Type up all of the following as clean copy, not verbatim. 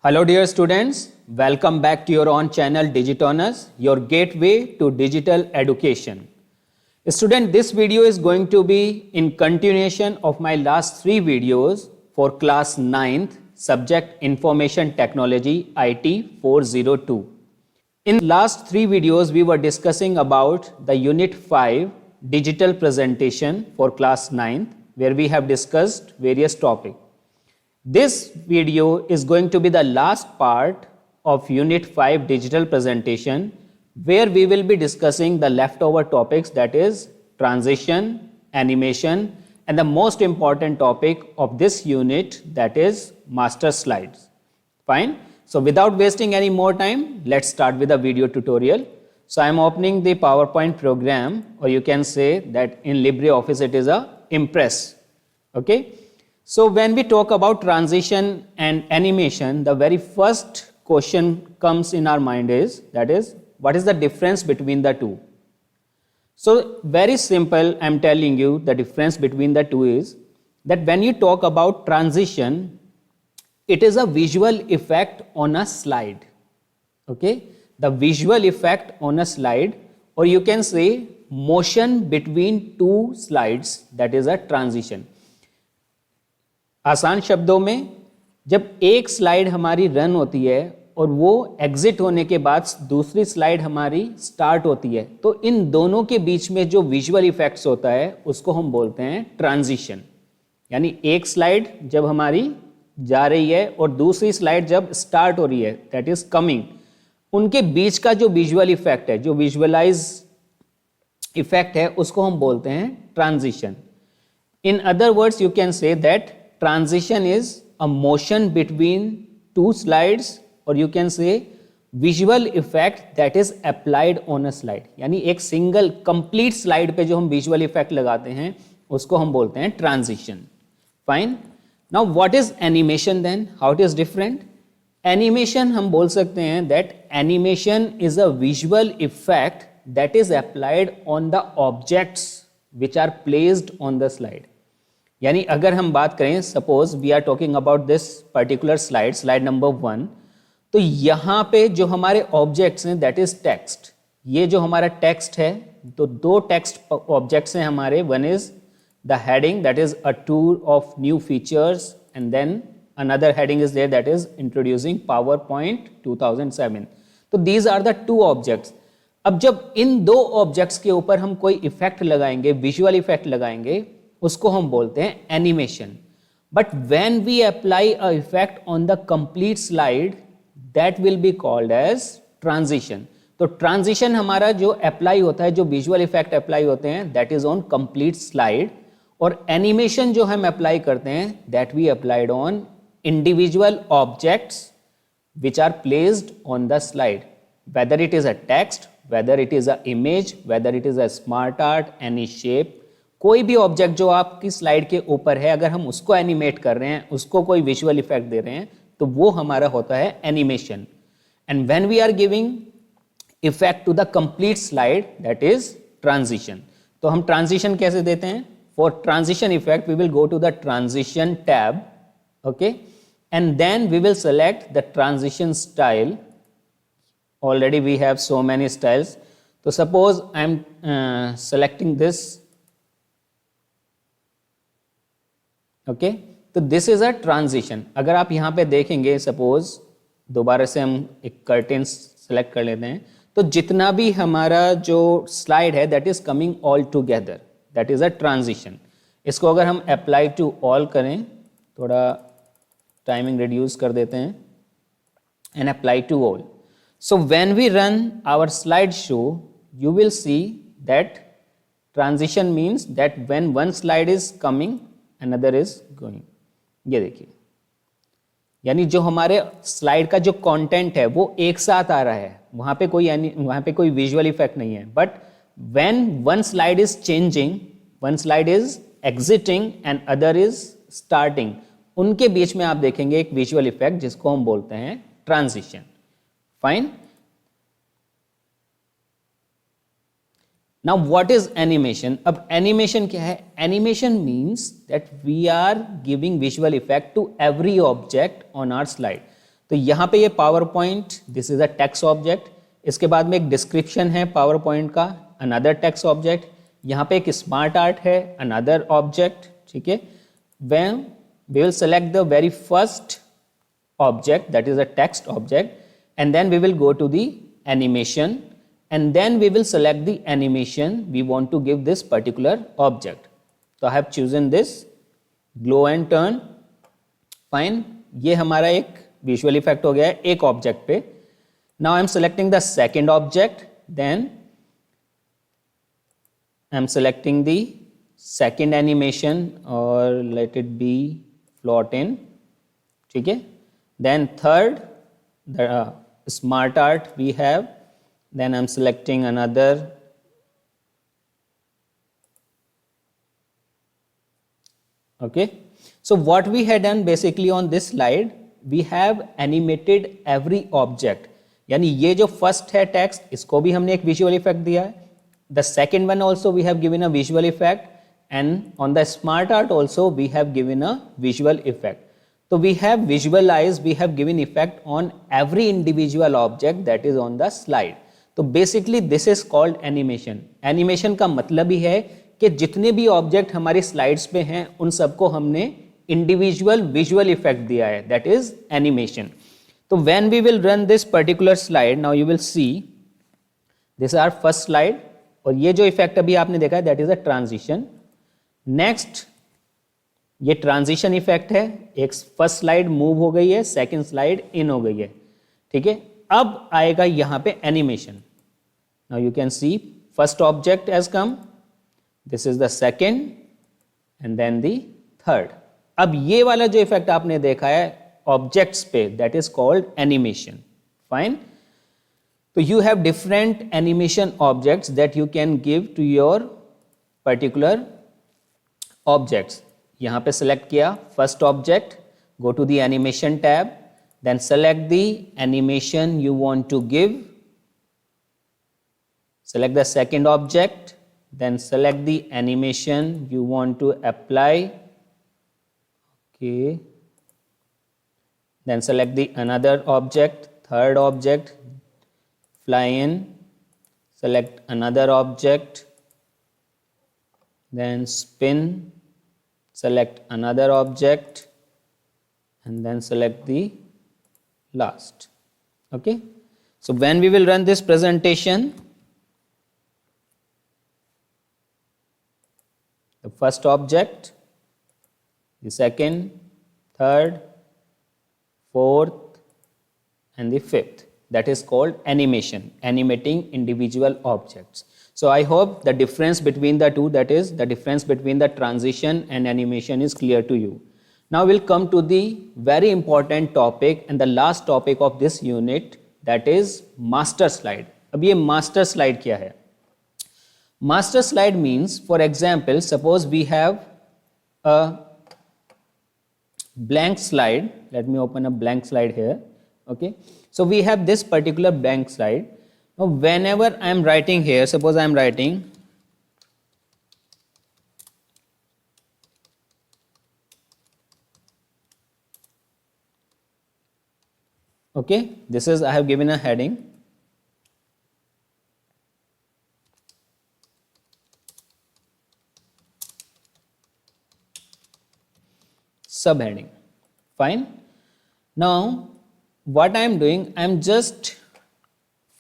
Hello dear students, welcome back to your own channel Digitonas, your gateway to digital education. Student, this video is going to be in continuation of my last 3 videos for class 9th, subject Information Technology IT 402. In last 3 videos, we were discussing about the Unit 5 digital presentation for class 9th, where we have discussed various topics. This video is going to be the last part of Unit 5 digital presentation, where we will be discussing the leftover topics, that is transition, animation, and the most important topic of this unit, that is master slides. Fine. So without wasting any more time, let's start with the video tutorial. So I am opening the PowerPoint program, or you can say that in LibreOffice it is a Impress. Okay. So when we talk about transition and animation, the very first question comes in our mind is, that is, what is the difference between the two? So very simple, I am telling you the difference between the two is that when you talk about transition, it is a visual effect on a slide. Okay, the visual effect on a slide, or you can say motion between two slides, that is a transition. आसान शब्दों में जब एक slide हमारी run होती है और वो एग्जिट होने के बाद दूसरी स्लाइड हमारी स्टार्ट होती है, तो इन दोनों के बीच में जो विजुअल इफेक्ट्स होता है उसको हम बोलते हैं ट्रांजिशन. यानी एक स्लाइड जब हमारी जा रही है और दूसरी स्लाइड जब स्टार्ट हो रही है, दैट इज कमिंग, उनके बीच का जो विजुअल इफेक्ट है, जो विजुअलाइज इफेक्ट है, उसको हम बोलते हैं transition. In other words you can say that transition is a motion between two slides, or you can say visual effect that is applied on a slide. यानी एक single complete slide पे जो हम विजुअल इफेक्ट लगाते हैं उसको हम बोलते हैं transition. Fine. Now what is animation then? How it is different? Animation हम बोल सकते हैं that animation is a visual effect that is applied on the objects which are placed on the slide. यानी अगर हम बात करें, suppose we are talking about this particular slide number 1, तो यहाँ पे जो हमारे ऑब्जेक्ट्स हैं दैट इज टेक्स्ट. ये जो हमारा टेक्स्ट है, तो दो टेक्स्ट ऑब्जेक्ट्स हैं हमारे. One is the heading that is a tour of new features, and then another heading is there that is introducing PowerPoint 2007. तो these are the two objects. अब जब इन दो ऑब्जेक्ट्स के ऊपर हम कोई इफेक्ट लगाएंगे, विजुअल इफेक्ट लगाएंगे, उसको हम बोलते हैं animation. But when we apply a effect on the complete slide, that will be called as transition. तो ट्रांजिशन हमारा जो अप्लाई होता है, जो विजुअल इफेक्ट अप्लाई होते हैं, that is on complete slide. और एनिमेशन जो हम अप्लाई करते हैं, that we applied on individual objects which are placed on the slide, whether it is a text, whether it is a image, whether it is a smart art, any shape. कोई भी object जो आपकी slide के ऊपर है, अगर हम उसको एनिमेट कर रहे हैं, उसको कोई विजुअल इफेक्ट दे रहे हैं, तो वो हमारा होता है animation. And when we are giving effect to the complete slide, that is transition. तो हम ट्रांजिशन कैसे देते हैं? For transition effect we will go to the transition tab. Okay, and then we will select the transition style. Already we have so many styles. तो suppose I am selecting this. Okay, तो this is a transition. अगर आप यहाँ पे देखेंगे, suppose दोबारा से हम एक कर्टेन सेलेक्ट कर लेते हैं, तो जितना भी हमारा जो स्लाइड है that is coming all together, that is a transition. इसको अगर हम अप्लाई टू ऑल करें, थोड़ा टाइमिंग रिड्यूस कर देते हैं, and apply to all. So when we run our slide show, you will see that transition means that when one slide is coming, another is going. ये देखिए, यानी जो हमारे स्लाइड का जो कंटेंट है वो एक साथ आ रहा है, वहां पे कोई विजुअल इफेक्ट नहीं है. But when one slide is changing, one slide is exiting and other is starting, उनके बीच में आप देखेंगे एक विजुअल इफेक्ट जिसको हम बोलते हैं transition. Fine. Now what is animation? अब एनिमेशन क्या है? Animation means that we are giving visual effect to every object on our slide. तो यहाँ पे ये PowerPoint, this is a text object, इसके बाद में एक डिस्क्रिप्शन है पावर पॉइंट का, अनदर टेक्स्ट ऑब्जेक्ट, यहाँ पे एक स्मार्ट आर्ट है, अनदर ऑब्जेक्ट, ठीक है। When we will select the very first object, that is a text object, and then we will go to the animation, and then we will select the animation we want to give this particular object. So I have chosen this glow and turn. Fine, ये हमारा एक visual effect हो गया है एक object पे. Now I am selecting the second object, then I am selecting the second animation, or let it be float in, ठीक है. Then third, the smart art we have, then I'm selecting another, okay. So what we had done basically on this slide, we have animated every object, यानी ये जो first है text, इसको भी हमने एक visual effect दिया है, the second one also we have given a visual effect, and on the smart art also we have given a visual effect. So we have visualized, we have given effect on every individual object that is on the slide. तो basically this is called animation. Animation का मतलब ही है कि जितने भी object हमारी slides पे हैं उन सबको हमने इंडिविजुअल विजुअल इफेक्ट दिया है, दैट इज एनिमेशन. तो when we will run this particular slide, now you will see this are first slide, और ये जो इफेक्ट अभी आपने देखा है that is a transition. Next ये ट्रांजिशन इफेक्ट है, एक फर्स्ट स्लाइड मूव हो गई है, सेकंड स्लाइड इन हो गई है, ठीक है. अब आएगा यहां पे animation. Now you can see first object has come, this is the second and then the third. अब ये वाला जो इफेक्ट आपने देखा है ऑब्जेक्ट्स पे, that is called animation. Fine. तो you have different animation objects that you can give to your particular objects. यहाँ पे सेलेक्ट किया first object, go to the animation tab, then select the animation you want to give, select the second object, then select the animation you want to apply, okay, then select the another object, third object, fly in, select another object, then spin, select another object, and then select the last. Okay, so when we will run this presentation, the first object, the second, third, fourth, and the fifth, that is called animation, animating individual objects. So I hope the difference between the two, that is the difference between the transition and animation, is clear to you. Now we'll come to the very important topic and the last topic of this unit, that is master slide. अब ये master slide क्या है? Master slide means, for example, suppose we have a blank slide. Let me open a blank slide here. Okay, so we have this particular blank slide. Now whenever I am writing here, suppose I am writing okay, this is, I have given a heading, subheading. Fine. Now what I am doing, I am just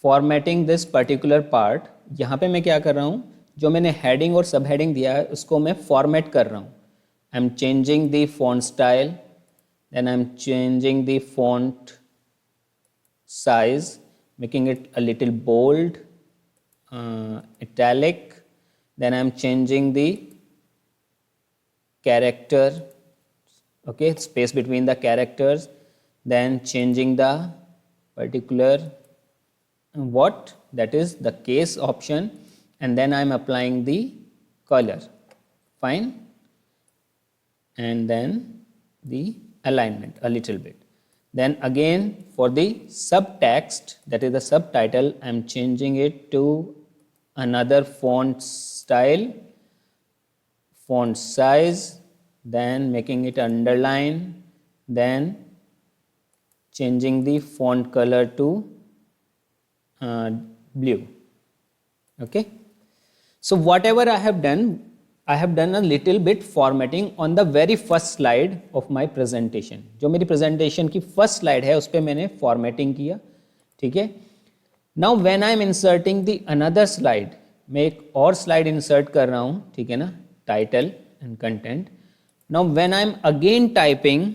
formatting this particular part. यहाँ पे मैं क्या कर रहा हूँ, जो मैंने heading और subheading दिया है उसको मैं format कर रहा हूँ. I am changing the font style, then I am changing the font size, making it a little bold, italic, then I am changing the character, okay, space between the characters, then changing the particular what, that is the case option, and then I am applying the color. Fine. And then the alignment a little bit. Then again for the subtext, that is the subtitle, I am changing it to another font style, font size, then making it underline, then changing the font color to blue. Okay, so whatever I have done a little bit formatting on the very first slide of my presentation. जो मेरी presentation की first slide है उस पर मैंने formatting किया, ठीक है. Now when I am inserting the another slide, मैं एक और slide insert कर रहा हूँ, ठीक है ना, title and content. Now when I am again typing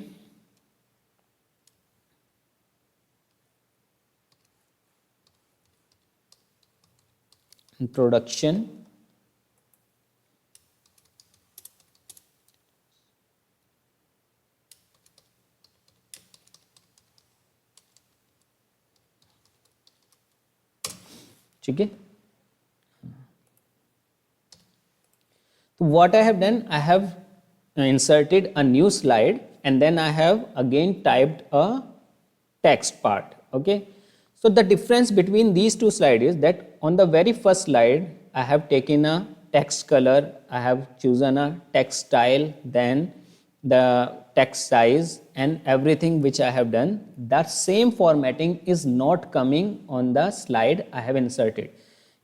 introduction, ठीक है. So what I have done, I have inserted a new slide and then I have again typed a text part. Okay, so the difference between these two slides is that on the very first slide I have taken a text color, I have chosen a text style, then the text size and everything which I have done. That same formatting is not coming on the slide I have inserted.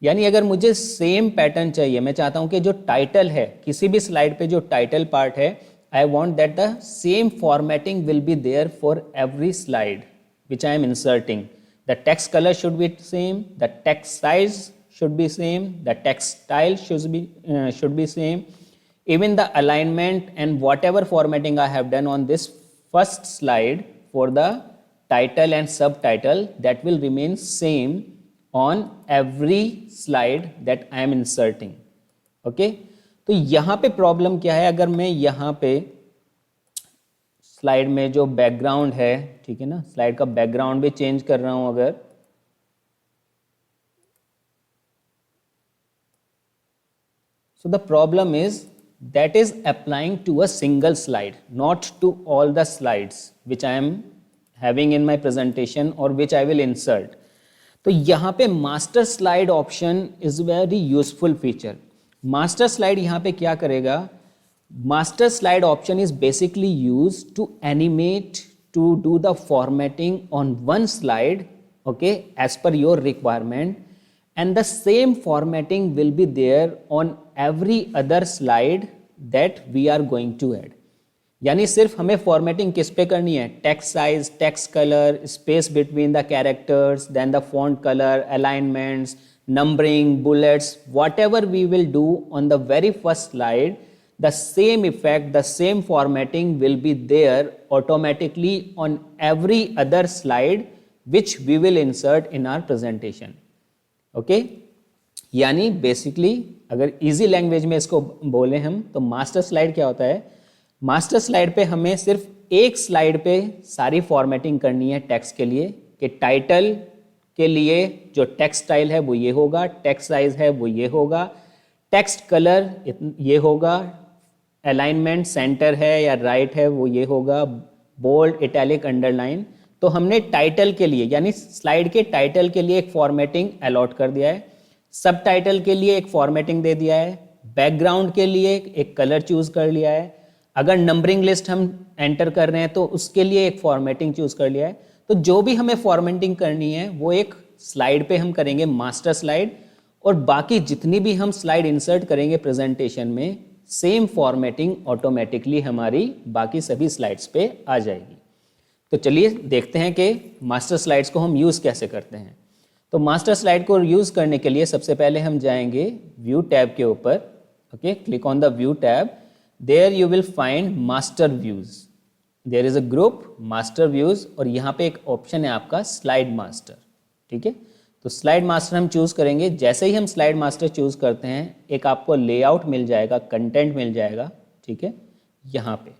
यानी अगर मुझे same pattern चाहिए, मैं चाहता हूं कि जो title है किसी भी स्लाइड पे जो टाइटल पार्ट है, I want that the same formatting will be there for every slide which I am inserting. The text color should be same, the text size should be same, the text style should be same. Even the alignment and whatever formatting I have done on this first slide for the title and subtitle, that will remain same on every slide that I am inserting. Okay, तो यहाँ पे problem क्या है, अगर मैं यहाँ पे slide में जो बैकग्राउंड है, ठीक है ना, स्लाइड का बैकग्राउंड भी चेंज कर रहा हूं अगर, so the problem is that is applying to a single slide, not to all the slides which I am having in my presentation or which I will insert. तो यहाँ पे master slide option is very useful feature. Master slide यहाँ पे क्या करेगा, master slide option is basically used to animate, to do the formatting on one slide, okay, as per your requirement, and the same formatting will be there on every other slide that we are going to add. यानी सिर्फ हमें formatting किस पे करनी है, text size, text colour, space between the characters, then the font colour, alignments, numbering, bullets, whatever we will do on the very first slide, the same effect, the same formatting will be there automatically on every other slide which we will insert in our presentation. Okay, यानी basically अगर easy language में इसको बोले हम तो master slide क्या होता है, मास्टर स्लाइड पे हमें सिर्फ एक स्लाइड पे सारी फॉर्मेटिंग करनी है टेक्स्ट के लिए, कि टाइटल के लिए जो टेक्स्ट स्टाइल है वो ये होगा, टेक्स्ट साइज है वो ये होगा, टेक्स्ट कलर ये होगा, अलाइनमेंट सेंटर है या राइट है वो ये होगा, बोल्ड, इटैलिक, अंडरलाइन. तो हमने टाइटल के लिए यानी स्लाइड के टाइटल के लिए एक फॉर्मेटिंग अलॉट कर दिया है, सब टाइटल के लिए एक फॉर्मेटिंग दे दिया है, बैकग्राउंड के लिए एक कलर चूज कर लिया है, अगर नंबरिंग लिस्ट हम एंटर कर रहे हैं तो उसके लिए एक फॉर्मेटिंग चूज कर लिया है. तो जो भी हमें फॉर्मेटिंग करनी है वो एक स्लाइड पे हम करेंगे मास्टर स्लाइड, और बाकी जितनी भी हम स्लाइड इंसर्ट करेंगे प्रेजेंटेशन में सेम फॉर्मेटिंग ऑटोमेटिकली हमारी बाकी सभी स्लाइड्स पे आ जाएगी. तो चलिए देखते हैं कि मास्टर स्लाइड्स को हम यूज़ कैसे करते हैं. तो मास्टर स्लाइड को यूज़ करने के लिए सबसे पहले हम जाएंगे व्यू टैब के ऊपर. Okay, click on the view tab. There you will find master views. There is a group master views और यहाँ पे एक ऑप्शन है आपका स्लाइड मास्टर. ठीक है, तो स्लाइड मास्टर हम चूज़ करेंगे. जैसे ही हम स्लाइड मास्टर चूज़ करते हैं एक आपको लेआउट मिल जाएगा, कंटेंट मिल जाएगा. ठीक है, यहाँ पे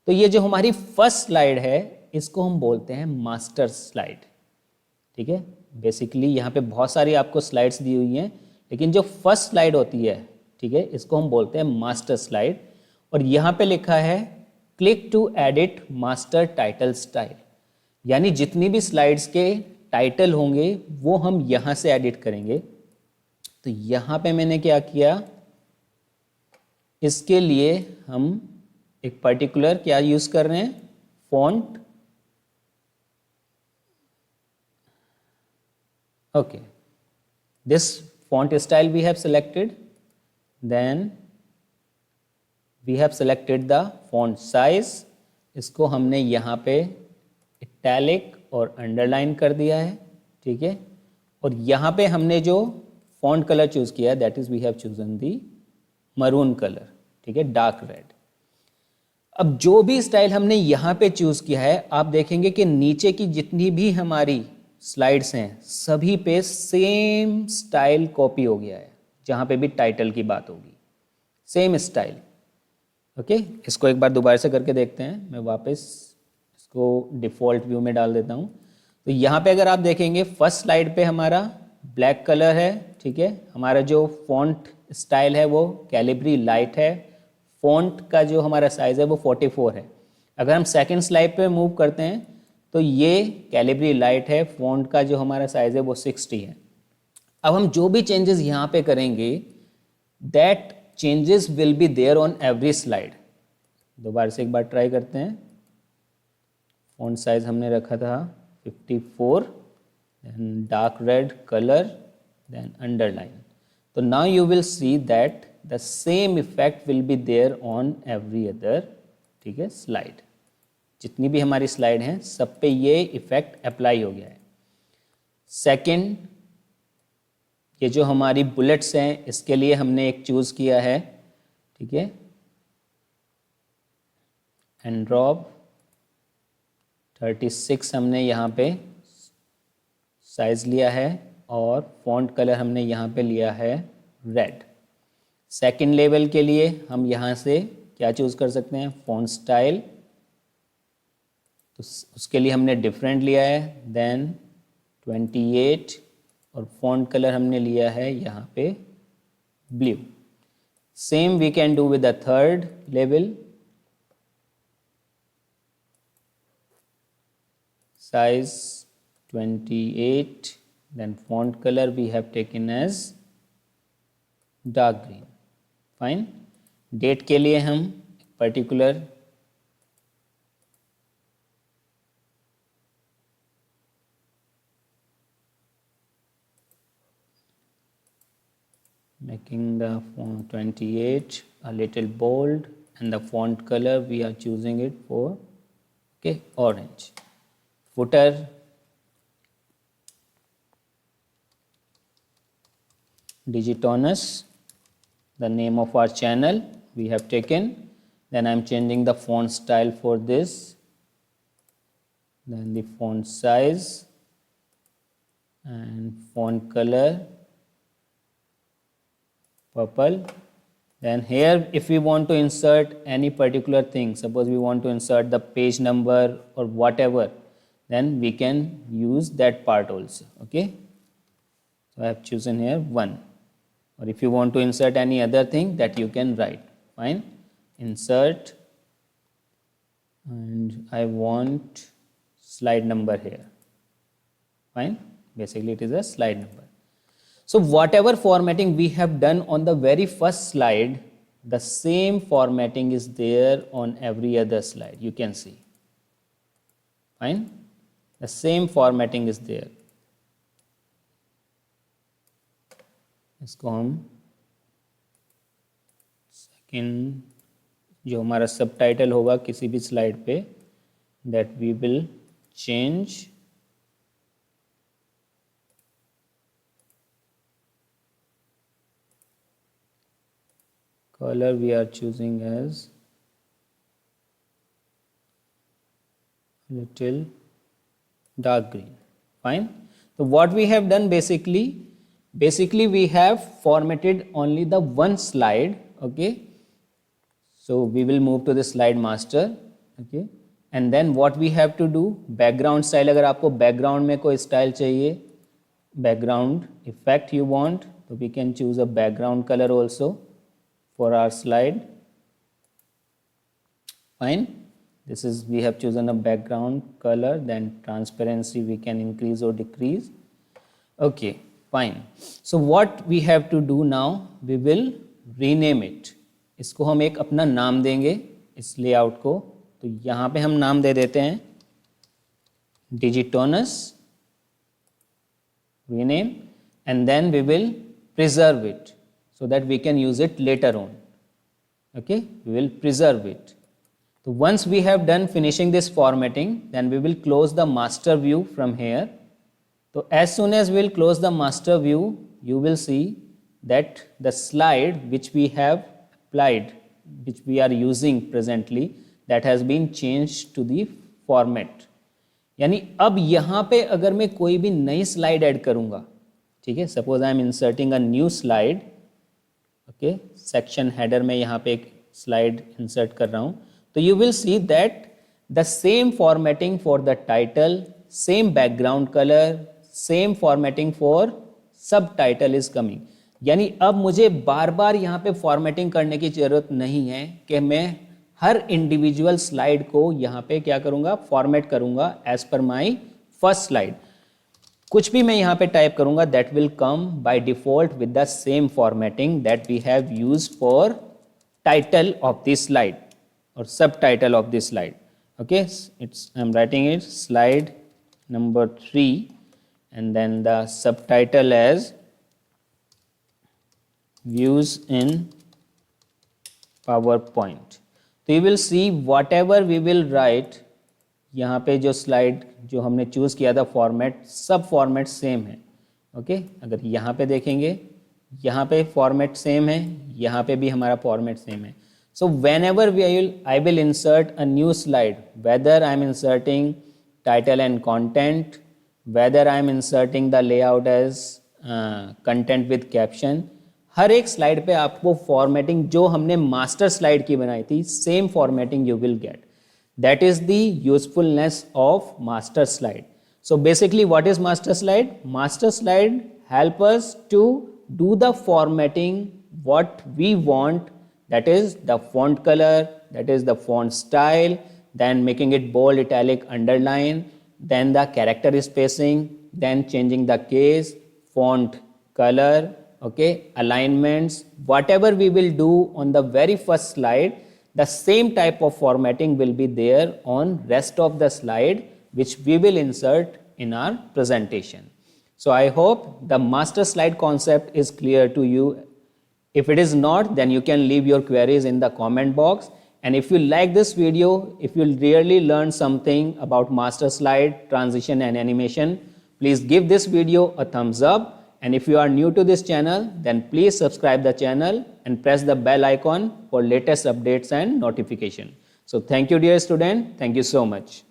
तो ये जो हमारी फर्स्ट स्लाइड है इसको हम बोलते हैं मास्टर स्लाइड. ठीक है, बेसिकली यहाँ पे बहुत सारी आपको स्लाइड्स दी हुई हैं, लेकिन जो फर्स्ट स्लाइड होती है, ठीक है, इसको हम बोलते हैं मास्टर स्लाइड. और यहाँ पे लिखा है click to edit master title style, यानी जितनी भी स्लाइड्स के टाइटल होंगे वो हम यहाँ से एडिट करेंगे. तो यहाँ पे मैंने क्या किया, इसके लिए हम एक पर्टिकुलर क्या यूज़ कर रहे हैं, font Okay, this font style we have selected, then we have selected the font size. इसको हमने यहाँ पे इटैलिक और अंडरलाइन कर दिया है, ठीक है। और यहाँ पे हमने जो फॉन्ट कलर चूज किया है that is we have chosen the maroon colour, ठीक है, डार्क रेड। अब जो भी स्टाइल हमने यहाँ पे चूज किया है, आप देखेंगे कि नीचे की जितनी भी हमारी स्लाइड्स हैं सभी पे सेम स्टाइल कॉपी हो गया है। जहाँ पे भी टाइटल की बात होगी सेम स्टाइल। ओके, इसको एक बार दोबारा से करके देखते हैं। मैं वापस इसको डिफ़ॉल्ट व्यू में डाल देता हूँ। तो यहाँ पे अगर आप देखेंगे फर्स्ट स्लाइड पे हमारा ब्लैक कलर है, ठीक है। हमारा जो फॉन्ट स्टाइल है वो कैलिब्री लाइट है। फॉन्ट का जो हमारा साइज़ है वो 44 है। अगर हम सेकंड स्लाइड पे मूव करते हैं तो ये कैलिब्री लाइट है, फॉन्ट का जो हमारा साइज़ है वो 60 है। अब हम जो भी चेंजेस यहाँ पे करेंगे that changes will be there on every slide. दोबारा से एक बार ट्राई करते हैं। फॉन्ट साइज हमने रखा था 54, then dark red colour, then underline. तो now you will see that the same effect will be there on every other, ठीक है, स्लाइड। जितनी भी हमारी स्लाइड हैं सब पे ये इफेक्ट अप्लाई हो गया है। सेकंड, ये जो हमारी बुलेट्स हैं इसके लिए हमने एक चूज़ किया है, ठीक है, एंड्रॉप 36 हमने यहाँ पे साइज लिया है और फॉन्ट कलर हमने यहाँ पे लिया है रेड। सेकंड लेवल के लिए हम यहाँ से क्या चूज़ कर सकते हैं, फॉन्ट स्टाइल, तो उसके लिए हमने डिफरेंट लिया है, देन 28 और फॉन्ट कलर हमने लिया है यहाँ पे blue. Same we can do with the third level, size 28, then font color we have taken as dark green. Fine. Date के लिए हम particular making the font 28 a little bold and the font color we are choosing it for okay orange. Footer Digitonus, the name of our channel we have taken. Then I am changing the font style for this, then the font size and font color purple. Then here if we want to insert any particular thing, suppose we want to insert the page number or whatever, then we can use that part also. Okay, so I have chosen here 1, or if you want to insert any other thing that you can write. Fine, insert, and I want slide number here. Fine, basically it is a slide number. So whatever formatting we have done on the very first slide, the same formatting is there on every other slide, you can see. Fine, the same formatting is there. इसको हम second जो हमारा सब title होगा किसी भी slide पे, that we will change color we are choosing as little dark green. Fine. So what we have done basically we have formatted only the one slide. Okay, so we will move to the slide master. Okay, and then what we have to do, background style, अगर आपको background में कोई style चाहिए, background effect you want, so we can choose a background color also for our slide. Fine, this is we have chosen a background color, then transparency we can increase or decrease. Okay, fine. So what we have to do now, we will rename it. इसको हम एक अपना नाम देंगे इस layout को। तो यहाँ पे हम नाम दे देते हैं Digitonus rename, and then we will preserve it so that we can use it later on. Okay, we will preserve it. So once we have done finishing this formatting, then we will close the master view from here. So as soon as we will close the master view, you will see that the slide which we have applied, which we are using presently, that has been changed to the format. यानी अब यहाँ पे अगर मैं कोई भी नई slide add करूँगा, ठीक है, suppose I M inserting a new slide, okay, section header में यहाँ पे एक स्लाइड इंसर्ट कर रहा हूँ, तो you will see that the same formatting for the title, same background colour, same formatting for सब टाइटल इज कमिंग. यानी अब मुझे बार बार यहाँ पे फॉर्मेटिंग करने की जरूरत नहीं है कि मैं हर इंडिविजुअल स्लाइड को यहाँ पे क्या करूँगा, फॉर्मेट करूँगा as per my first slide. कुछ भी मैं यहाँ पे टाइप करूँगा that will come by default with the same formatting that we have used for title of this slide और subtitle of this slide. Okay, it's I am writing it slide number 3 and then the subtitle as views in PowerPoint. So you will see whatever we will write, यहाँ पे जो slide जो हमने choose किया था format, सब format same है. Okay, अगर यहाँ पे देखेंगे, यहाँ पे फॉर्मेट सेम है, यहाँ पे भी हमारा फॉर्मेट सेम है. So whenever I will insert a new slide, whether I am inserting title and content, whether I am inserting the layout as content with caption, हर एक स्लाइड पे आपको फॉर्मेटिंग जो हमने मास्टर स्लाइड की बनाई थी, same formatting you will get. That is the usefulness of master slide. So basically what is master slide? Master slide help us to do the formatting what we want, that is the font color, that is the font style, then making it bold, italic, underline, then the character spacing, then changing the case, font color, okay, alignments, whatever we will do on the very first slide, the same type of formatting will be there on rest of the slide which we will insert in our presentation. So I hope the master slide concept is clear to you. If it is not, then you can leave your queries in the comment box. And if you like this video, if you really learn something about master slide, transition and animation, please give this video a thumbs up. And if you are new to this channel, then please subscribe the channel and press the bell icon for latest updates and notification. So thank you dear student. Thank you so much.